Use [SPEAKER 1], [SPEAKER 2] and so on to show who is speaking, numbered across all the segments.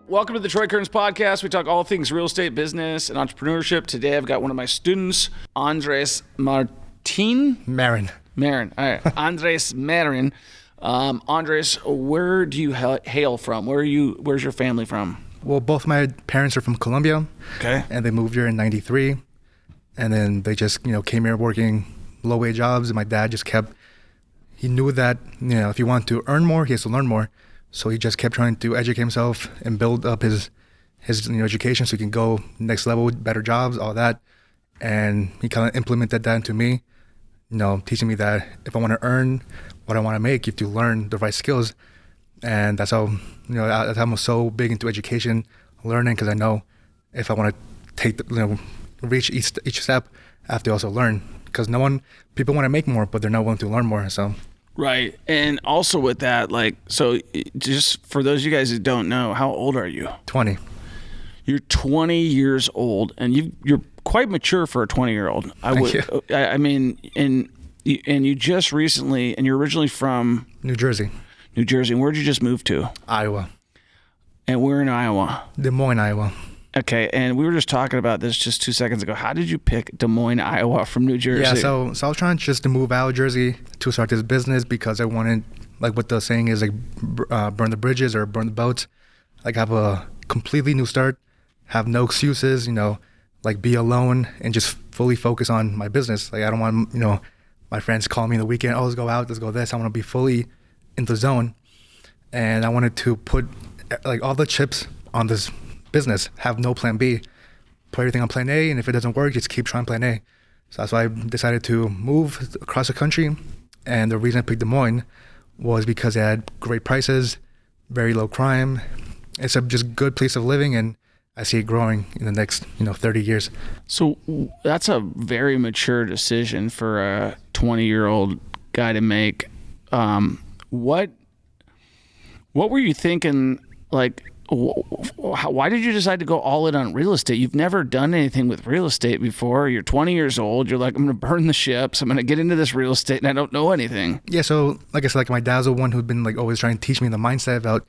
[SPEAKER 1] Welcome to the Troy Kearns podcast. We talk all things real estate, business, and entrepreneurship. Today, I've got one of my students, Andres Marin. All right, Andres Marin. Andres, where do you hail from? Where's your family from?
[SPEAKER 2] Well, both my parents are from Colombia.
[SPEAKER 1] Okay.
[SPEAKER 2] And they moved here in '93, and then they just came here working low-wage jobs. And my dad just he knew that if he wanted to earn more, he has to learn more. So he just kept trying to educate himself and build up his education so he can go next level, better jobs, all that. And he kind of implemented that into me, teaching me that if I want to earn what I want to make, you have to learn the right skills. And that's how, I'm so big into education, learning, because I know if I want to reach each step, I have to also learn. Because people want to make more, but they're not willing to learn more, so.
[SPEAKER 1] Right. And also with that, so just for those of you guys that don't know, how old are you?
[SPEAKER 2] 20.
[SPEAKER 1] You're 20 years old, and you're quite mature for a 20-year-old. I mean, and you just recently, and you're originally from?
[SPEAKER 2] New Jersey.
[SPEAKER 1] And where'd you just move to?
[SPEAKER 2] Iowa.
[SPEAKER 1] And we're in Iowa?
[SPEAKER 2] Des Moines, Iowa.
[SPEAKER 1] Okay, and we were just talking about this just 2 seconds ago. How did you pick Des Moines, Iowa from New Jersey?
[SPEAKER 2] Yeah, so I was trying just to move out of Jersey to start this business because I wanted, what the saying is, burn the bridges or burn the boats. Have a completely new start, have no excuses, be alone and just fully focus on my business. I don't want, my friends calling me on the weekend, oh, let's go out, let's go this. I want to be fully in the zone. And I wanted to put all the chips on this business, have no plan B, put everything on plan A, and if it doesn't work, just keep trying plan A. So that's why I decided to move across the country. And the reason I picked Des Moines was because it had great prices, very low crime. It's a just good place of living, and I see it growing in the next 30 years.
[SPEAKER 1] So that's a very mature decision for a 20-year-old guy to make. What were you thinking, why did you decide to go all in on real estate? You've never done anything with real estate before. You're 20 years old. You're like, I'm going to burn the ships. I'm going to get into this real estate, and I don't know anything.
[SPEAKER 2] Yeah, so like I said, my dad's the one who'd been always trying to teach me the mindset about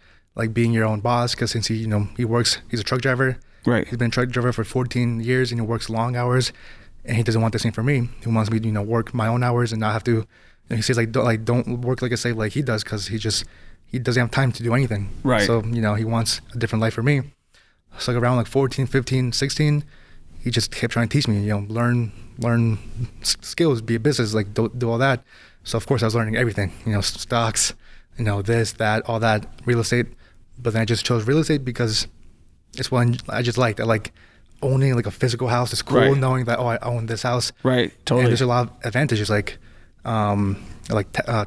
[SPEAKER 2] being your own boss, because since he works, he's a truck driver.
[SPEAKER 1] Right.
[SPEAKER 2] He's been a truck driver for 14 years, and he works long hours, and he doesn't want the same for me. He wants me to work my own hours and not have to. He says don't work like a slave like he does, because he doesn't have time to do anything.
[SPEAKER 1] Right.
[SPEAKER 2] So, he wants a different life for me. So around 14, 15, 16, he just kept trying to teach me, learn skills, be a business, do all that. So of course I was learning everything, stocks, this, that, all that, real estate. But then I just chose real estate because it's one I just liked. I like owning a physical house. It's cool, right, knowing that, I own this house.
[SPEAKER 1] Right, totally.
[SPEAKER 2] And there's a lot of advantages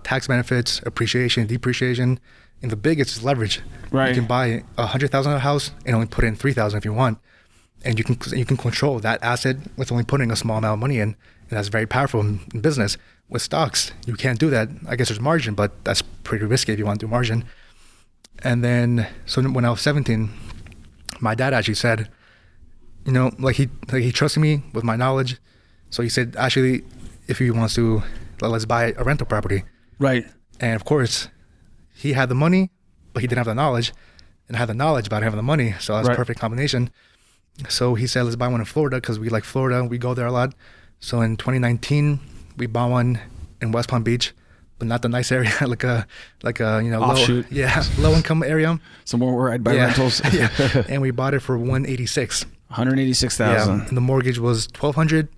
[SPEAKER 2] tax benefits, appreciation, depreciation, and the biggest is leverage.
[SPEAKER 1] Right.
[SPEAKER 2] You can buy a $100,000 house and only put in $3,000 if you want, and you can control that asset with only putting a small amount of money in, and that's very powerful in business. With stocks, you can't do that. I guess there's margin, but that's pretty risky if you want to do margin. And then, so when I was 17, my dad actually said, he trusted me with my knowledge, so he said, actually, if he wants to, let's buy a rental property.
[SPEAKER 1] Right.
[SPEAKER 2] And of course, he had the money, but he didn't have the knowledge, and I had the knowledge but I didn't have the money. So that's a perfect combination. So he said, let's buy one in Florida, because we like Florida. We go there a lot. So in 2019, we bought one in West Palm Beach, but not the nice area, like a
[SPEAKER 1] offshoot.
[SPEAKER 2] Low income area.
[SPEAKER 1] Somewhere where I'd buy rentals.
[SPEAKER 2] Yeah. And we bought it for $186,000.
[SPEAKER 1] $186,000.
[SPEAKER 2] And the mortgage was $1,200,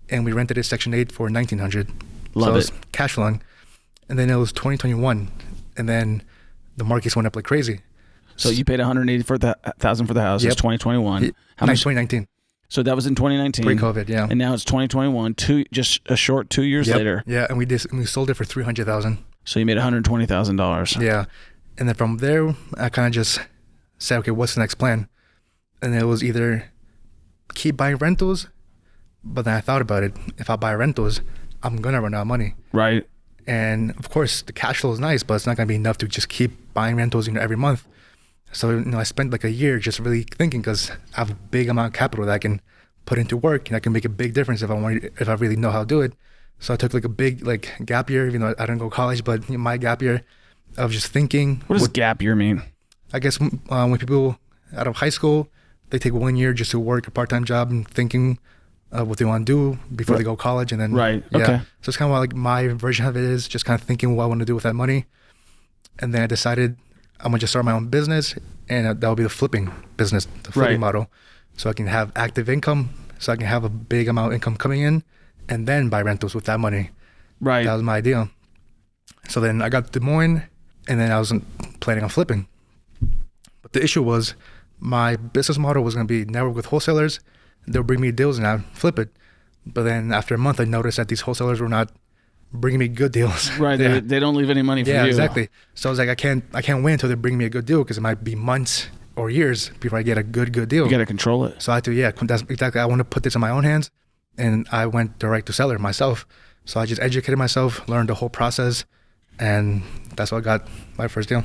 [SPEAKER 2] and we rented it Section 8 for $1,900.
[SPEAKER 1] Love it.
[SPEAKER 2] Cash flowing. And then it was 2021, and then the markets went up like crazy.
[SPEAKER 1] So you paid $180,000 for the house.
[SPEAKER 2] Yep.
[SPEAKER 1] It's 2021.
[SPEAKER 2] How much? 2019.
[SPEAKER 1] So that was in 2019.
[SPEAKER 2] Pre-COVID, yeah.
[SPEAKER 1] And now it's 2021. Just a short 2 years later.
[SPEAKER 2] Yeah, and we sold it for $300,000.
[SPEAKER 1] So you made $120,000.
[SPEAKER 2] Yeah, and then from there, I kind of just said, okay, what's the next plan? And it was either keep buying rentals, but then I thought about it. If I buy rentals, I'm gonna run out of money.
[SPEAKER 1] Right.
[SPEAKER 2] And of course, the cash flow is nice, but it's not gonna be enough to just keep buying rentals, every month. So, I spent a year just really thinking, because I have a big amount of capital that I can put into work, and I can make a big difference if I really know how to do it. So I took a big gap year, even though I didn't go to college, but my gap year of just thinking.
[SPEAKER 1] What does gap year mean?
[SPEAKER 2] I guess when people out of high school, they take 1 year just to work a part-time job and thinking what they want to do before they go to college. And then,
[SPEAKER 1] Okay.
[SPEAKER 2] So it's kind of like my version of it is just kind of thinking what I want to do with that money. And then I decided I'm going to just start my own business, and that will be the flipping business, the flipping model. So I can have active income, so I can have a big amount of income coming in, and then buy rentals with that money.
[SPEAKER 1] Right.
[SPEAKER 2] That was my idea. So then I got to Des Moines, and then I wasn't planning on flipping. But the issue was my business model was going to be network with wholesalers. They'll bring me deals and I'd flip it. But then after a month, I noticed that these wholesalers were not bringing me good deals.
[SPEAKER 1] Right. They don't leave any money for you.
[SPEAKER 2] Yeah, exactly. So I was like, I can't wait until they bring me a good deal, because it might be months or years before I get a good deal.
[SPEAKER 1] You got to control it.
[SPEAKER 2] So I had to, that's exactly, I want to put this in my own hands. And I went direct to seller myself. So I just educated myself, learned the whole process, and that's what got my first deal.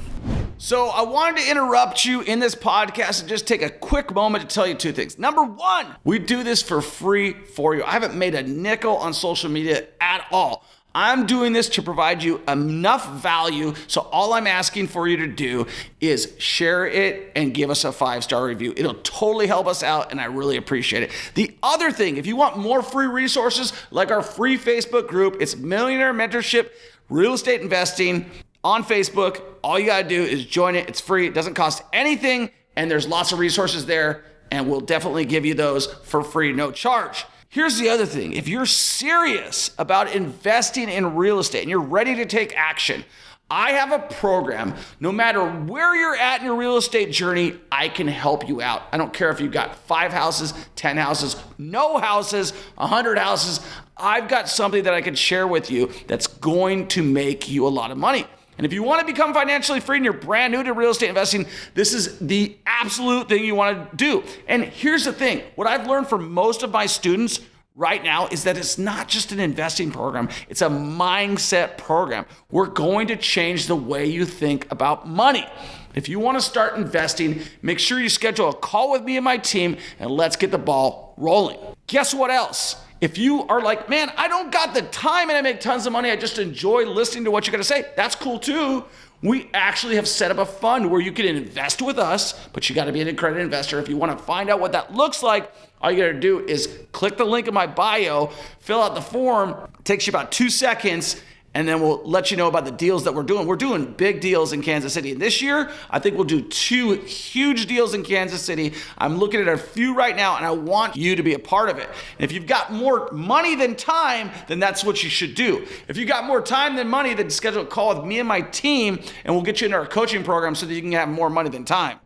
[SPEAKER 1] So I wanted to interrupt you in this podcast and just take a quick moment to tell you 2 things. Number 1, we do this for free for you. I haven't made a nickel on social media at all. I'm doing this to provide you enough value. So all I'm asking for you to do is share it and give us a 5-star review. It'll totally help us out, and I really appreciate it. The other thing, if you want more free resources like our free Facebook group, it's Millionaire Mentorship Real Estate Investing on Facebook. All you got to do is join it. It's free. It doesn't cost anything, and there's lots of resources there, and we'll definitely give you those for free, no charge. Here's the other thing. If you're serious about investing in real estate and you're ready to take action, I have a program. No matter where you're at in your real estate journey, I can help you out. I don't care if you've got 5 houses, 10 houses, no houses, 100 houses. I've got something that I can share with you that's going to make you a lot of money. And if you want to become financially free and you're brand new to real estate investing, this is the absolute thing you want to do. And here's the thing. What I've learned from most of my students right now is that it's not just an investing program. It's a mindset program. We're going to change the way you think about money. If you want to start investing, make sure you schedule a call with me and my team, and let's get the ball rolling. Guess what else? If you are like, man, I don't got the time and I make tons of money, I just enjoy listening to what you're going to say, that's cool too. We actually have set up a fund where you can invest with us, but you got to be an accredited investor. If you want to find out what that looks like, all you got to do is click the link in my bio, fill out the form. It takes you about 2 seconds, and then we'll let you know about the deals that we're doing. We're doing big deals in Kansas City. And this year, I think we'll do 2 huge deals in Kansas City. I'm looking at a few right now, and I want you to be a part of it. And if you've got more money than time, then that's what you should do. If you got more time than money, then schedule a call with me and my team, and we'll get you into our coaching program so that you can have more money than time.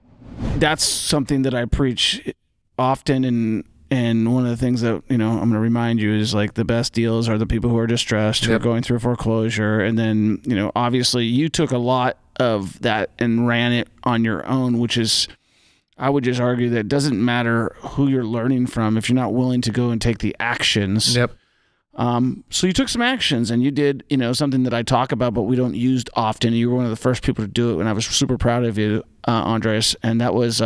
[SPEAKER 1] That's something that I preach often, and one of the things that, I'm going to remind you is, like, the best deals are the people who are distressed, who are going through foreclosure. And then, obviously you took a lot of that and ran it on your own, which is, I would just argue that it doesn't matter who you're learning from if you're not willing to go and take the actions.
[SPEAKER 2] Yep.
[SPEAKER 1] So you took some actions, and you did, something that I talk about, but we don't use often. You were one of the first people to do it, and I was super proud of you, Andres. And that was,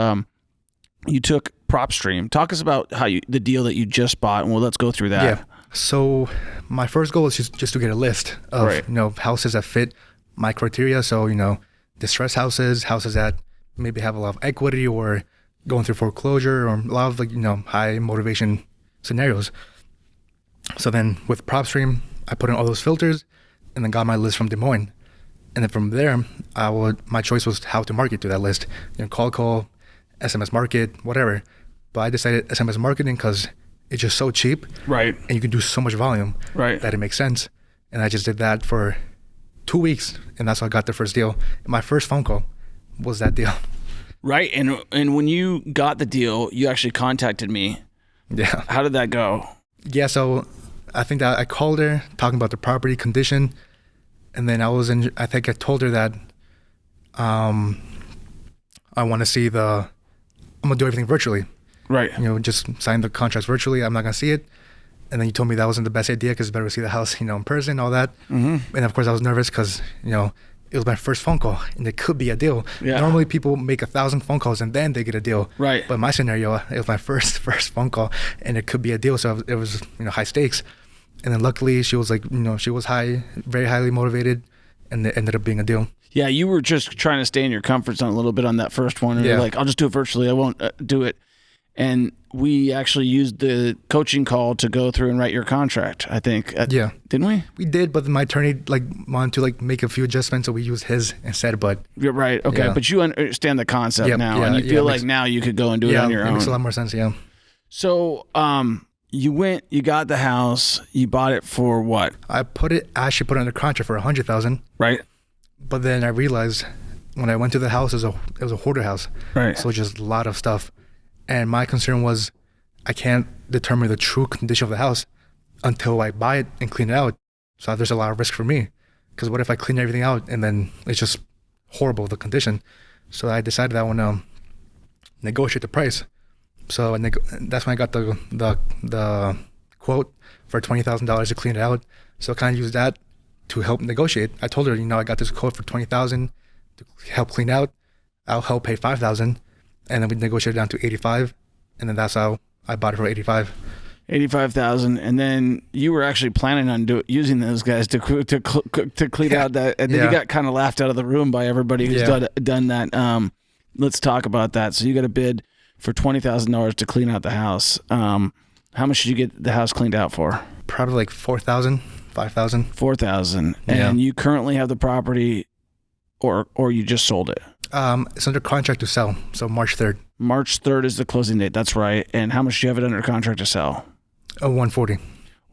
[SPEAKER 1] you took PropStream. Talk us about the deal that you just bought, and let's go through that.
[SPEAKER 2] Yeah. So my first goal is just to get a list of houses that fit my criteria. So distressed houses that maybe have a lot of equity or going through foreclosure, or a lot of high motivation scenarios. So then with PropStream, I put in all those filters, and then got my list from Des Moines. And then from there, my choice was how to market to that list. Call, SMS market, whatever. But I decided SMS marketing because it's just so cheap,
[SPEAKER 1] right? And
[SPEAKER 2] you can do so much volume,
[SPEAKER 1] right?
[SPEAKER 2] That it makes sense. And I just did that for 2 weeks, and that's how I got the first deal. My first phone call was that deal.
[SPEAKER 1] Right. And when you got the deal, you actually contacted me.
[SPEAKER 2] Yeah.
[SPEAKER 1] How did that go?
[SPEAKER 2] Yeah. So I think that I called her talking about the property condition, and then I think I told her that I want to see I'm gonna do everything virtually.
[SPEAKER 1] Right.
[SPEAKER 2] Just sign the contracts virtually. I'm not going to see it. And then you told me that wasn't the best idea because it's better to see the house, in person, all that. Mm-hmm. And of course I was nervous because, it was my first phone call and it could be a deal. Yeah. Normally people make 1,000 phone calls and then they get a deal.
[SPEAKER 1] Right.
[SPEAKER 2] But in my scenario, it was my first phone call and it could be a deal. So it was, high stakes. And then luckily she was like, she was very highly motivated. and it ended up being a deal.
[SPEAKER 1] Yeah, you were just trying to stay in your comfort zone a little bit on that first one. And you're like, I'll just do it virtually. I won't do it. And we actually used the coaching call to go through and write your contract, I think. Didn't we?
[SPEAKER 2] We did, but my attorney wanted to make a few adjustments, so we used his instead. But
[SPEAKER 1] you're right. Okay, yeah. But you understand the concept now, and you feel like now you could go and do it on your own.
[SPEAKER 2] It makes a lot more sense. Yeah.
[SPEAKER 1] So, you got the house. You bought it for what?
[SPEAKER 2] I actually put it under contract for $100,000.
[SPEAKER 1] Right.
[SPEAKER 2] But then I realized when I went to the house, it was a hoarder house.
[SPEAKER 1] Right.
[SPEAKER 2] So just a lot of stuff. And my concern was I can't determine the true condition of the house until I buy it and clean it out. So there's a lot of risk for me. Because what if I clean everything out and then it's just horrible, the condition. So I decided that I want to negotiate the price. So that's when I got the quote for $20,000 to clean it out. So I kind of used that to help negotiate. I told her, I got this quote for $20,000 to help clean out. I'll help pay $5,000. And then we negotiated down to $85,000, and then that's how I bought it for $85,000.
[SPEAKER 1] $85,000, and then you were actually planning on using those guys to clean out that, and then you got kind of laughed out of the room by everybody who's done that. Let's talk about that. So you got a bid for $20,000 to clean out the house. How much did you get the house cleaned out for?
[SPEAKER 2] Probably like $4,000, $5,000.
[SPEAKER 1] $4,000, and you currently have the property, or you just sold it.
[SPEAKER 2] It's under contract to sell, so March 3rd.
[SPEAKER 1] March 3rd is the closing date. That's right. And how much do you have it under contract to sell?
[SPEAKER 2] $140,000.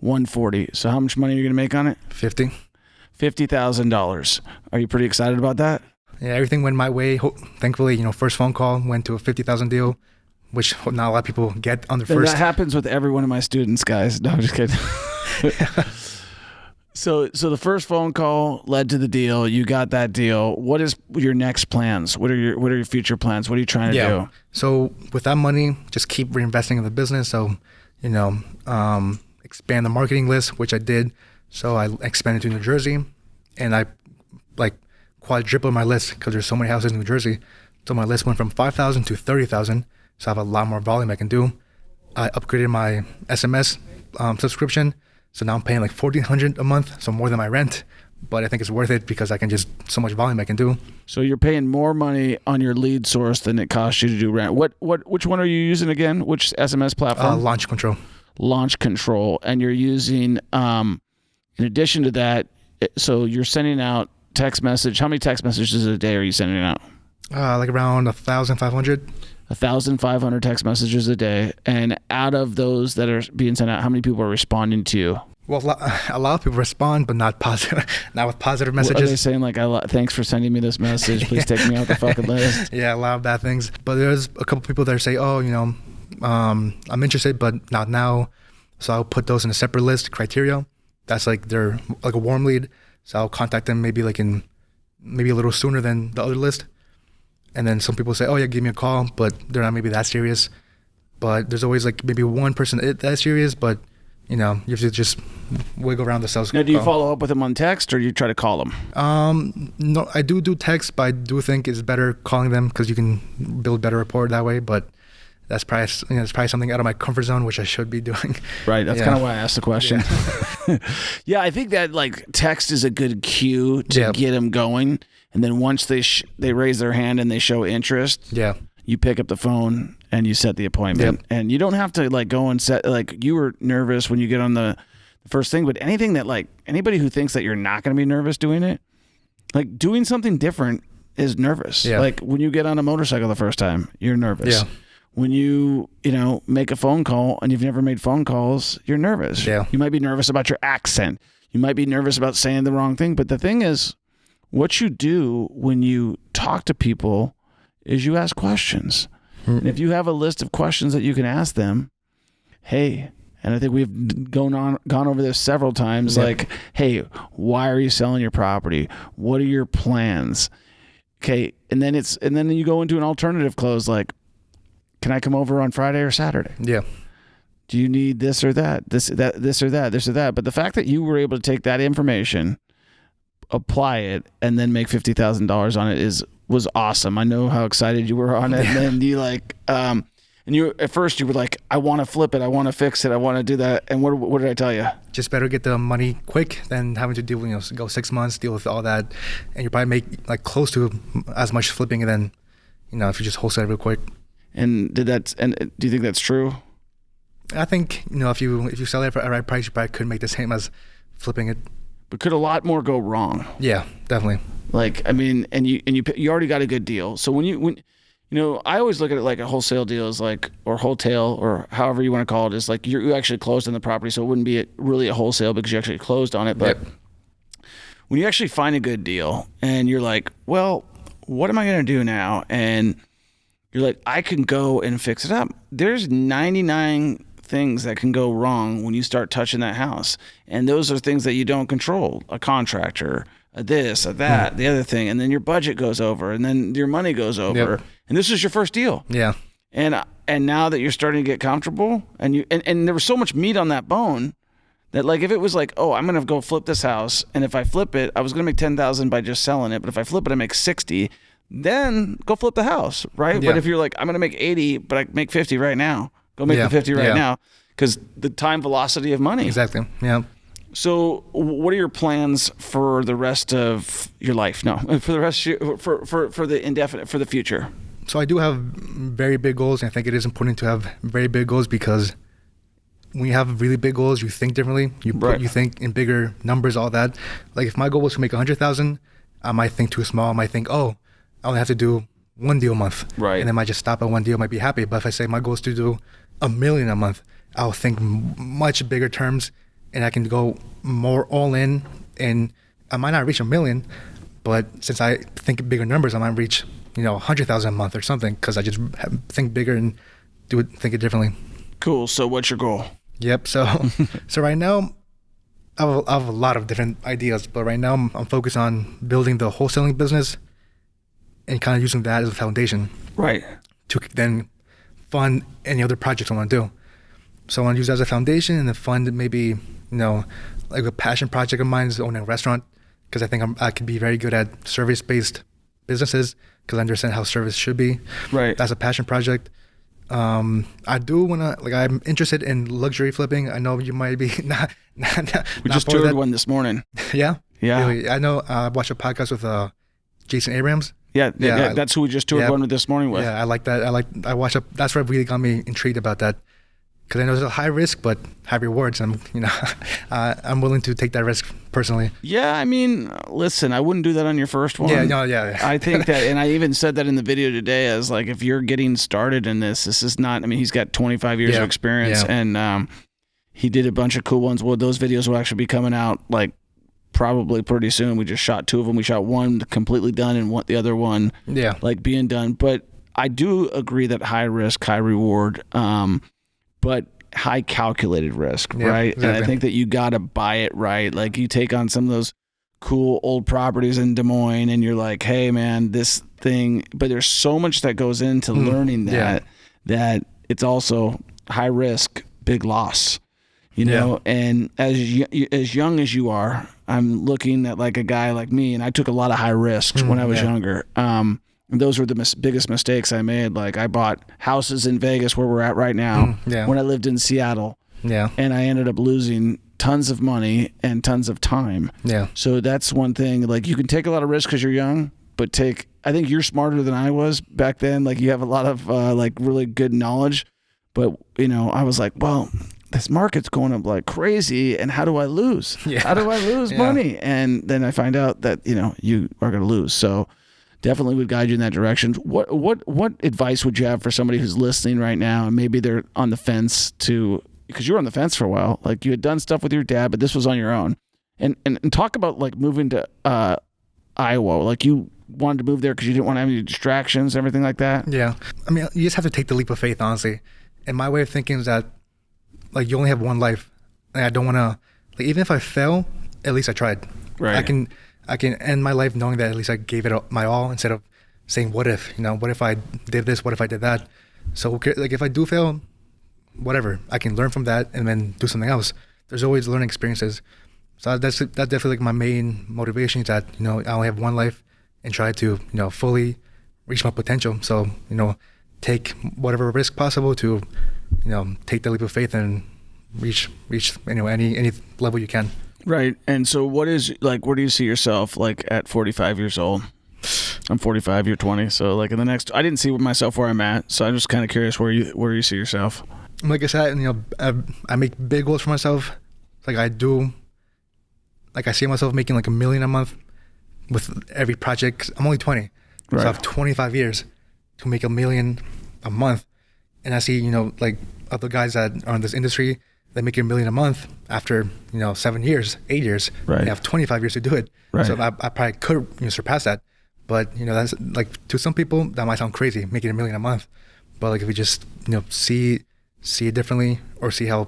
[SPEAKER 1] $140,000. So how much money are you going to make on it? $50,000. Are you pretty excited about that?
[SPEAKER 2] Yeah, everything went my way. Thankfully, first phone call went to a $50,000 deal, which not a lot of people get on the first.
[SPEAKER 1] That happens with every one of my students, guys. No, I'm just kidding. So the first phone call led to the deal. You got that deal. What is your next plans? What are your future plans? What are you trying to do?
[SPEAKER 2] So with that money, just keep reinvesting in the business. So, expand the marketing list, which I did. So I expanded to New Jersey, and I quadrupled my list because there's so many houses in New Jersey. So my list went from 5,000 to 30,000. So I have a lot more volume I can do. I upgraded my SMS subscription. So now I'm paying like $1,400 a month, so more than my rent. But I think it's worth it because I can so much volume I can do.
[SPEAKER 1] So you're paying more money on your lead source than it costs you to do rent. Which one are you using again? Which SMS platform?
[SPEAKER 2] Launch Control.
[SPEAKER 1] Launch Control, and you're using. In addition to that, so you're sending out text message. How many text messages a day are you sending out?
[SPEAKER 2] Like around 1,500.
[SPEAKER 1] 1,500 text messages a day, and out of those that are being sent out, how many people are responding to you?
[SPEAKER 2] Well, a lot of people respond, but not positive, not with positive messages.
[SPEAKER 1] Are they saying like, "Thanks for sending me this message. Please take me off the fucking list"?
[SPEAKER 2] Yeah, a lot of bad things. But there's a couple people that say, "Oh, I'm interested, but not now." So I'll put those in a separate list criteria. That's they're like a warm lead. So I'll contact them maybe a little sooner than the other list. And then some people say, "Oh yeah, give me a call," but they're not maybe that serious. But there's always maybe one person that's serious, but you have to just wiggle around the sales.
[SPEAKER 1] Now, do you follow up with them on text, or do you try to call them?
[SPEAKER 2] No, I do text, but I do think it's better calling them because you can build better rapport that way. But that's probably something out of my comfort zone, which I should be doing.
[SPEAKER 1] Right. That's kind of why I asked the question. Yeah, I think that text is a good cue to get them going. And then once they raise their hand and they show interest, you pick up the phone and you set the appointment. Yep. And you don't have to go and set, you were nervous when you get on the first thing, but anything that anybody who thinks that you're not going to be nervous doing it, doing something different is nervous. Yeah. When you get on a motorcycle the first time, you're nervous. Yeah. When you make a phone call and you've never made phone calls, you're nervous. Yeah. You might be nervous about your accent. You might be nervous about saying the wrong thing. But the thing is, what you do when you talk to people is you ask questions. Mm-hmm. And if you have a list of questions that you can ask them, hey, and I think we've gone over this several times, hey, why are you selling your property? What are your plans? Okay, and then you go into an alternative close can I come over on Friday or Saturday? Yeah. Do you need this or that? This or that? But the fact that you were able to take that information, apply it, and then make $50,000 on it was awesome. I know how excited you were on it. And then you And you at first you were like, I want to flip it, I want to fix it, I want to do that. And what did I tell you?
[SPEAKER 2] Just better get the money quick than having to deal with, go 6 months, deal with all that, and you probably make like close to as much flipping and then, if you just wholesale it real quick.
[SPEAKER 1] And do you think that's true?
[SPEAKER 2] I think if you sell it for a right price, you probably could make the same as flipping it.
[SPEAKER 1] But could a lot more go wrong?
[SPEAKER 2] Yeah, definitely.
[SPEAKER 1] Like, I mean, and you already got a good deal. So when I always look at it like a wholesale deal is like, or wholesale, or however you want to call it, is like you actually closed on the property, so it wouldn't be really a wholesale because you actually closed on it. But when you actually find a good deal and you're like, well, what am I going to do now? And you're like, I can go and fix it up. There's 99 things that can go wrong when you start touching that house. And those are things that you don't control. A contractor, a this, a that, the other thing. And then your budget goes over, and then your money goes over.
[SPEAKER 2] Yep.
[SPEAKER 1] And this is your first deal.
[SPEAKER 2] Yeah.
[SPEAKER 1] And now that you're starting to get comfortable, and there was so much meat on that bone that, like, if it was like, oh, I'm going to go flip this house, and if I flip it, I was going to make $10,000 by just selling it, but if I flip it, I make 60, then go flip the house, right?
[SPEAKER 2] Yeah.
[SPEAKER 1] But if you're like, I'm going to make 80, but I make 50 right now, go make the 50 right now, because the time velocity of money.
[SPEAKER 2] Exactly. Yeah.
[SPEAKER 1] So what are your plans for the rest of your life? No, for the rest of for the indefinite, for the future.
[SPEAKER 2] So I do have very big goals, and I think it is important to have very big goals because when you have really big goals, you think differently. You think in bigger numbers, all that. Like if my goal was to make 100,000, I might think too small. I might think, oh, I only have to do one deal a month.
[SPEAKER 1] Right.
[SPEAKER 2] And then I might just stop at one deal, might be happy. But if I say my goal is to do $1 million a month, I'll think much bigger terms, and I can go more all in. And I might not reach $1 million, but since I think bigger numbers, I might reach 100,000 a month or something because I just think bigger and think it differently.
[SPEAKER 1] Cool. So what's your goal?
[SPEAKER 2] Yep. So right now, I have a lot of different ideas, but right now I'm focused on building the wholesaling business and kind of using that as a foundation.
[SPEAKER 1] Right.
[SPEAKER 2] To then fund any other projects I want to do. So I want to use that as a foundation and then fund maybe, like a passion project of mine is owning a restaurant because I think I could be very good at service-based businesses because I understand how service should be.
[SPEAKER 1] Right.
[SPEAKER 2] That's a passion project. I do want to, I'm interested in luxury flipping. I know you might be not
[SPEAKER 1] we just toured one this morning.
[SPEAKER 2] Yeah?
[SPEAKER 1] Yeah.
[SPEAKER 2] Really? I know I watched a podcast with Jason Abrams.
[SPEAKER 1] Yeah, that's who we just toured one this morning with.
[SPEAKER 2] Yeah, I like that. That's what really got me intrigued about that. Because I know there's a high risk, but high rewards. I'm willing to take that risk personally.
[SPEAKER 1] Yeah, I mean, listen, I wouldn't do that on your first one.
[SPEAKER 2] Yeah.
[SPEAKER 1] I think that, and I even said that in the video today, as like, if you're getting started in this is not, I mean, he's got 25 years of experience, and he did a bunch of cool ones. Well, those videos will actually be coming out like probably pretty soon. We just shot 2 of them. We shot one completely done and the other one like being done. But I do agree that high risk, high reward, but high calculated risk, right? Exactly. And I think that you got to buy it right. Like you take on some of those cool old properties in Des Moines and you're like, hey man, this thing, but there's so much that goes into learning that it's also high risk, big loss, and as young as you are, I'm looking at like a guy like me, and I took a lot of high risks when I was younger. And those were the biggest mistakes I made. Like I bought houses in Vegas where we're at right now when I lived in Seattle. Yeah. And I ended up losing tons of money and tons of time. Yeah. So that's one thing. Like you can take a lot of risks because you're young, but I think you're smarter than I was back then. Like you have a lot of like really good knowledge. But, I was like, well, this market's going up like crazy, and how do I lose? Yeah. How do I lose money? And then I find out that, you are going to lose. So definitely would guide you in that direction. What advice would you have for somebody who's listening right now and maybe they're on the fence because you were on the fence for a while, like you had done stuff with your dad, but this was on your own, and talk about like moving to Iowa, like you wanted to move there because you didn't want to have any distractions, everything like that. Yeah. I mean, you just have to take the leap of faith, honestly. And my way of thinking is that like you only have one life, and I don't want to, like, even if I fail, at least I tried. Right. I can end my life knowing that at least I gave it my all instead of saying, what if, what if I did this? What if I did that? So like if I do fail, whatever, I can learn from that and then do something else. There's always learning experiences. So that's definitely like my main motivation is that, I only have one life and try to, fully reach my potential. So,
[SPEAKER 2] take whatever risk possible to, take the leap of faith and reach any level you can.
[SPEAKER 1] Right. And so where do you see yourself like at 45 years old? I'm 45, you're 20. So like in the next, I didn't see myself where I'm at. So I'm just kind of curious where you see yourself.
[SPEAKER 2] Like I said, I make big goals for myself. Like I see myself making like $1 million a month with every project. I'm only 20.
[SPEAKER 1] Right.
[SPEAKER 2] So I have 25 years to make $1 million a month. And I see, like other guys that are in this industry, they make $1 million a month after, 7 years, 8 years.
[SPEAKER 1] Right.
[SPEAKER 2] They have 25 years to do it.
[SPEAKER 1] Right.
[SPEAKER 2] So I probably could surpass that. But, that's like to some people that might sound crazy, making $1 million a month. But like if we just, see it differently or see how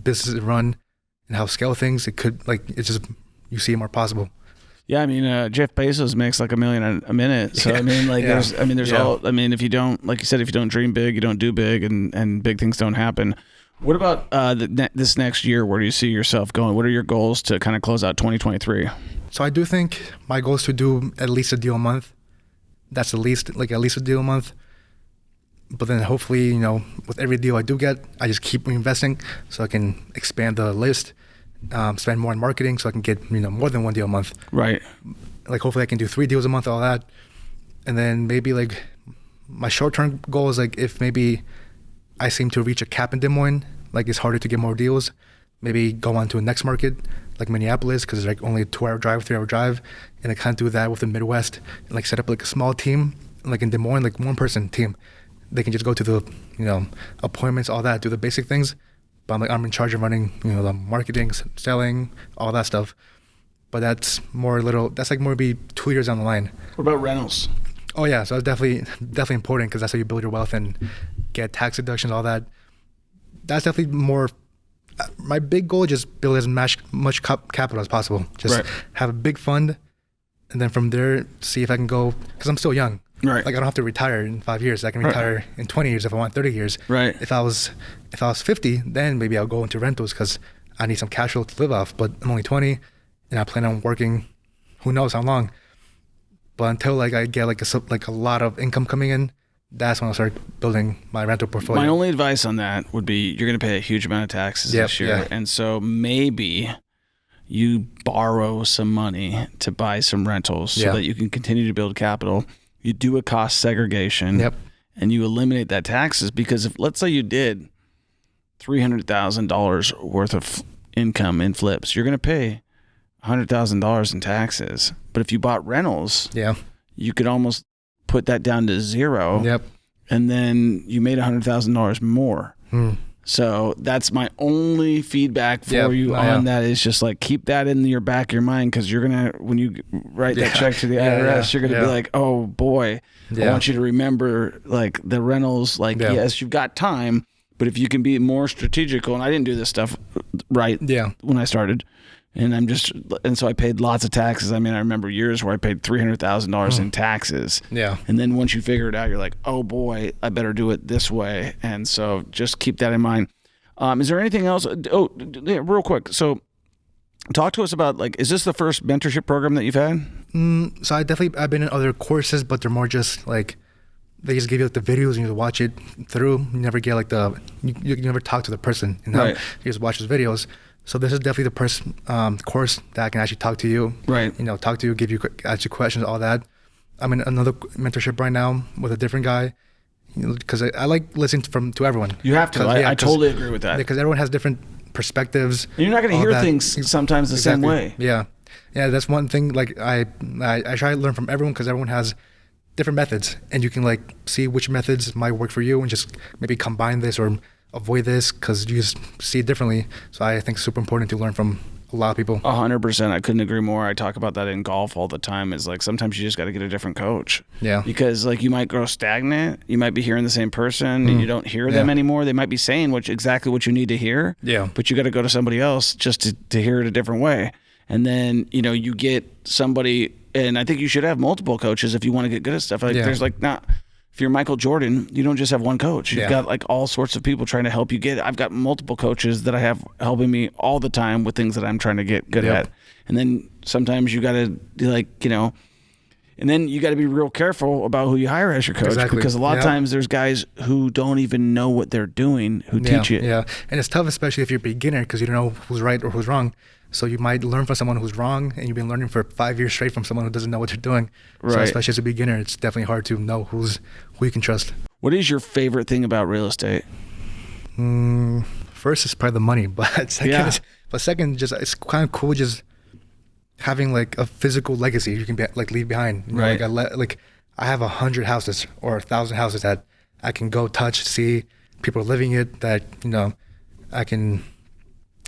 [SPEAKER 2] businesses run and how scale things, it could it's just, you see it more possible.
[SPEAKER 1] Yeah, I mean, Jeff Bezos makes like $1 million a minute. So I mean, like, there's if you don't, like you said, if you don't dream big, you don't do big, and big things don't happen. What about this next year? Where do you see yourself going? What are your goals to kind of close out 2023?
[SPEAKER 2] So I do think my goal is to do at least a deal a month. That's at least a deal a month. But then hopefully, with every deal I do get, I just keep reinvesting so I can expand the list. Spend more on marketing so I can get more than one deal a month.
[SPEAKER 1] Right.
[SPEAKER 2] Like hopefully I can do 3 deals a month, all that. And then maybe like my short-term goal is like if maybe I seem to reach a cap in Des Moines, like it's harder to get more deals, maybe go on to a next market like Minneapolis because it's like only a 2-hour drive, 3-hour drive, and I kind of do that with the Midwest and like set up like a small team, like in Des Moines, like 1-person team. They can just go to the appointments, all that, do the basic things. But I'm in charge of running, the marketing, selling, all that stuff. But that's more maybe 2 years down the line.
[SPEAKER 1] What about rentals?
[SPEAKER 2] Oh yeah, so it's definitely important because that's how you build your wealth and get tax deductions, all that. That's definitely more. My big goal is just build as much capital as possible. Just have a big fund, and then from there see if I can go because I'm still young.
[SPEAKER 1] Right.
[SPEAKER 2] Like I don't have to retire in 5 years. I can retire in 20 years if I want 30 years.
[SPEAKER 1] Right.
[SPEAKER 2] If I was 50, then maybe I'll go into rentals because I need some cash flow to live off. But I'm only 20, and I plan on working, who knows how long. But until like I get like a lot of income coming in, that's when I'll start building my rental portfolio.
[SPEAKER 1] My only advice on that would be you're going to pay a huge amount of taxes this year, and so maybe you borrow some money to buy some rentals so that you can continue to build capital. You do a cost segregation, and you eliminate that taxes because if let's say you did $300,000 worth of income in flips, you're going to pay $100,000 in taxes. But if you bought rentals, you could almost put that down to zero, and then you made $100,000 more. So that's my only feedback for you on that is just like keep that in your back of your mind because you're gonna when you write that check to the IRS, you're gonna be like, oh boy, I want you to remember like the rentals. Like yes, you've got time, but if you can be more strategical, and I didn't do this stuff right when I started. And so I paid lots of taxes. I mean, I remember years where I paid $300,000 in taxes. Yeah. And then once you figure it out, you're like, oh boy, I better do it this way. And so just keep that in mind. Is there anything else? Oh, yeah, real quick. So talk to us about like, is this the first mentorship program that you've had?
[SPEAKER 2] So I've been in other courses, but they're more just like, they just give you like the videos and you just watch it through. You never get like you never talk to the person. You just watch those videos. So this is definitely the course that I can actually talk to you. Right. Talk to you, ask you questions, all that. I'm in another mentorship right now with a different guy because I like listening to everyone.
[SPEAKER 1] You have to. I totally agree with that.
[SPEAKER 2] Because everyone has different perspectives.
[SPEAKER 1] And you're not going to hear things sometimes the same way.
[SPEAKER 2] Yeah. Yeah, that's one thing. Like I try to learn from everyone because everyone has different methods, and you can like see which methods might work for you and just maybe combine this or avoid this because you just see it differently. So I think it's super important to learn from a lot of people.
[SPEAKER 1] 100%. I couldn't agree more. I talk about that in golf all the time. Is like sometimes you just got to get a different coach. Yeah. Because like you might grow stagnant. You might be hearing the same person and you don't hear them anymore. They might be saying exactly what you need to hear. Yeah. But you got to go to somebody else just to hear it a different way. And then, you get somebody, and I think you should have multiple coaches if you want to get good at stuff. Like there's like not. If you're Michael Jordan, you don't just have one coach. You've got like all sorts of people trying to help you get it. I've got multiple coaches that I have helping me all the time with things that I'm trying to get good at. And then sometimes you got to like, And then you got to be real careful about who you hire as your coach, because a lot of times there's guys who don't even know what they're doing who teach you.
[SPEAKER 2] Yeah, and it's tough, especially if you're a beginner, because you don't know who's right or who's wrong. So you might learn from someone who's wrong, and you've been learning for 5 years straight from someone who doesn't know what they're doing. Right. So especially as a beginner, it's definitely hard to know who you can trust.
[SPEAKER 1] What is your favorite thing about real estate?
[SPEAKER 2] First is probably the money, but second, just it's kind of cool just having like a physical legacy you can like leave behind. You know, like I have 100 houses or 1,000 houses that I can go touch, see people living it, that, you know, I can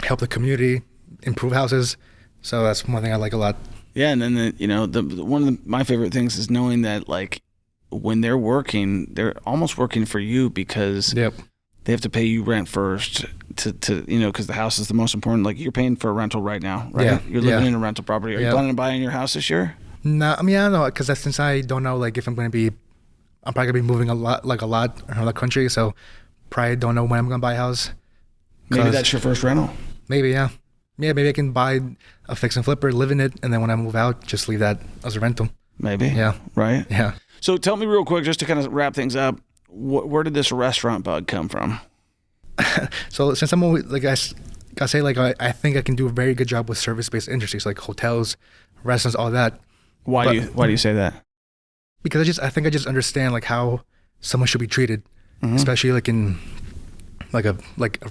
[SPEAKER 2] help the community improve houses. So that's one thing I like a lot.
[SPEAKER 1] Yeah, and then one of my favorite things is knowing that, like, when they're working, they're almost working for you, because they have to pay you rent first to because the house is the most important. Like, you're paying for a rental right now, right?
[SPEAKER 2] Yeah.
[SPEAKER 1] You're living in a rental property. Are you planning on buying your house this year?
[SPEAKER 2] No, I mean, I don't know, because since I don't know, like, if I'm probably going to be moving a lot around the country, so probably don't know when I'm going to buy a house.
[SPEAKER 1] Maybe that's your first rental.
[SPEAKER 2] Maybe, yeah. Yeah, maybe I can buy a fix and flipper, live in it, and then when I move out, just leave that as a rental.
[SPEAKER 1] Maybe.
[SPEAKER 2] Yeah.
[SPEAKER 1] Right?
[SPEAKER 2] Yeah.
[SPEAKER 1] So tell me real quick, just to kind of wrap things up, where did this restaurant bug come from?
[SPEAKER 2] So since I'm always, like I say, like I think I can do a very good job with service-based industries like hotels, restaurants, all that.
[SPEAKER 1] Why do you say that?
[SPEAKER 2] Because I think I just understand like how someone should be treated, especially like in like a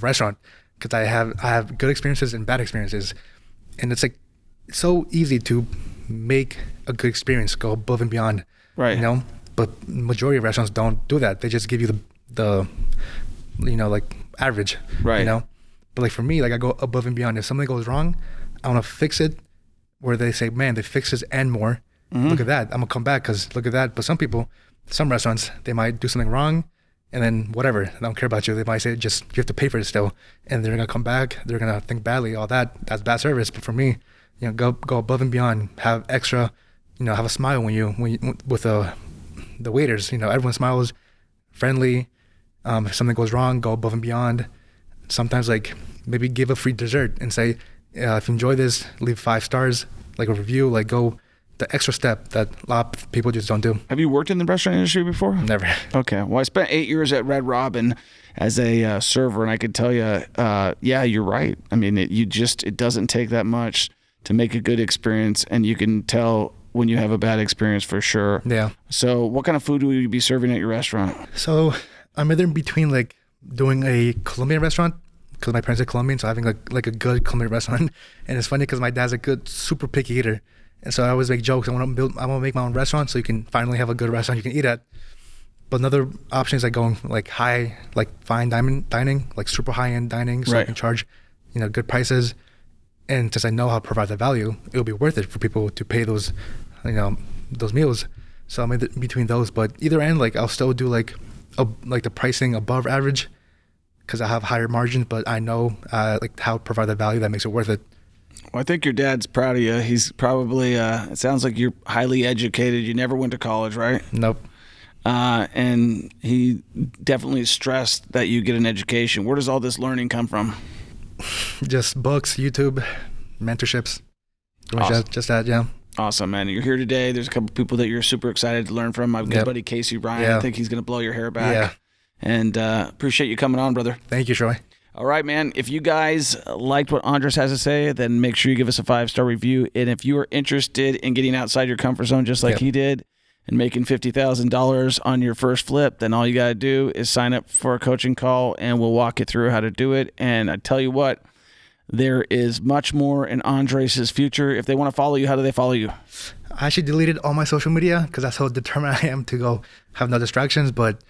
[SPEAKER 2] restaurant. Because I have good experiences and bad experiences, and it's like so easy to make a good experience, go above and beyond,
[SPEAKER 1] right?
[SPEAKER 2] You know, but majority of restaurants don't do that. They just give you the like average,
[SPEAKER 1] right?
[SPEAKER 2] You know, but like for me, like I go above and beyond. If something goes wrong, I want to fix it. Where they say, man, they fixed this and more. Look at that. I'm gonna come back because look at that. But some restaurants, they might do something wrong, and then whatever, they don't care about you. They might say, just, you have to pay for it still. And they're going to come back. They're going to think badly, all that's bad service. But for me, you know, go above and beyond, have extra, you know, have a smile when you with the waiters, you know, everyone smiles, friendly. If something goes wrong, go above and beyond. Sometimes like maybe give a free dessert and say, if you enjoy this, leave 5 stars, like a review, like go the extra step that a lot of people just don't do. Have you worked in the restaurant industry before? Never. Okay. Well, I spent 8 years at Red Robin as a server, and I could tell you, yeah, you're right. I mean, it doesn't take that much to make a good experience, and you can tell when you have a bad experience for sure. Yeah. So what kind of food will you be serving at your restaurant? So I'm either in between like doing a Colombian restaurant, because my parents are Colombian, so having like a good Colombian restaurant. And it's funny because my dad's a good, super picky eater. And so I always make jokes. I want to make my own restaurant so you can finally have a good restaurant you can eat at. But another option is like going like fine dining, like super high-end dining, so I can charge, you know, good prices. And since I know how to provide that value, it'll be worth it for people to pay those, you know, those meals. So I'm in between those. But either end, like I'll still do like the pricing above average, because I have higher margins, but I know like how to provide that value that makes it worth it. Well, I think your dad's proud of you. He's probably, it sounds like you're highly educated. You never went to college, right? Nope. And he definitely stressed that you get an education. Where does all this learning come from? Just books, YouTube, mentorships. Awesome. Just that, yeah. Awesome, man. You're here today. There's a couple people that you're super excited to learn from. My good buddy Casey Ryan. I think he's going to blow your hair back. Yeah. And appreciate you coming on, brother. Thank you, Troy. All right, man. If you guys liked what Andres has to say, then make sure you give us a 5-star review. And if you are interested in getting outside your comfort zone just like he did and making $50,000 on your first flip, then all you got to do is sign up for a coaching call and we'll walk you through how to do it. And I tell you what, there is much more in Andres' future. If they want to follow you, how do they follow you? I actually deleted all my social media because that's how determined I am to go have no distractions. But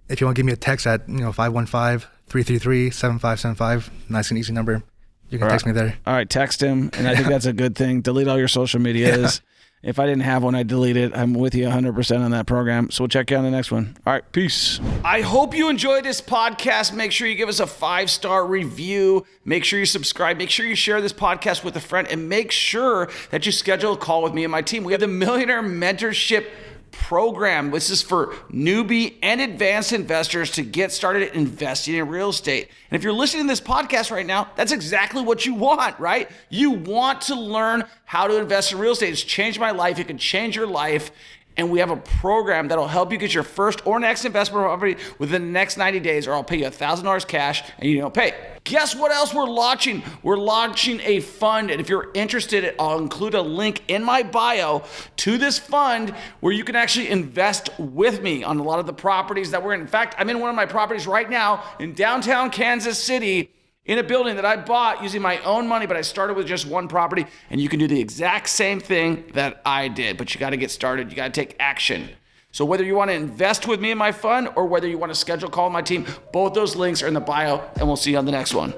[SPEAKER 2] if you want to give me a text at 515-333-7575, nice and easy number, you can text me there. All right, text him, and I think that's a good thing. Delete all your social medias. Yeah. If I didn't have one, I'd delete it. I'm with you 100% on that program. So we'll check you on the next one. All right, peace. I hope you enjoyed this podcast. Make sure you give us a 5-star review. Make sure you subscribe. Make sure you share this podcast with a friend, and make sure that you schedule a call with me and my team. We have the Millionaire Mentorship
[SPEAKER 1] program. This is for newbie and advanced investors to get started investing in real estate. And if you're listening to this podcast right now, that's exactly what you want, right? You want to learn how to invest in real estate. It's changed my life. It can change your life. And we have a program that'll help you get your first or next investment property within the next 90 days, or I'll pay you $1,000 cash and you don't pay. Guess what else we're launching? We're launching a fund. And if you're interested, I'll include a link in my bio to this fund where you can actually invest with me on a lot of the properties that we're in. In fact, I'm in one of my properties right now in downtown Kansas City, in a building that I bought using my own money, but I started with just one property, and you can do the exact same thing that I did, but you got to get started. You got to take action. So whether you want to invest with me in my fund or whether you want to schedule a call with my team, both those links are in the bio, and we'll see you on the next one.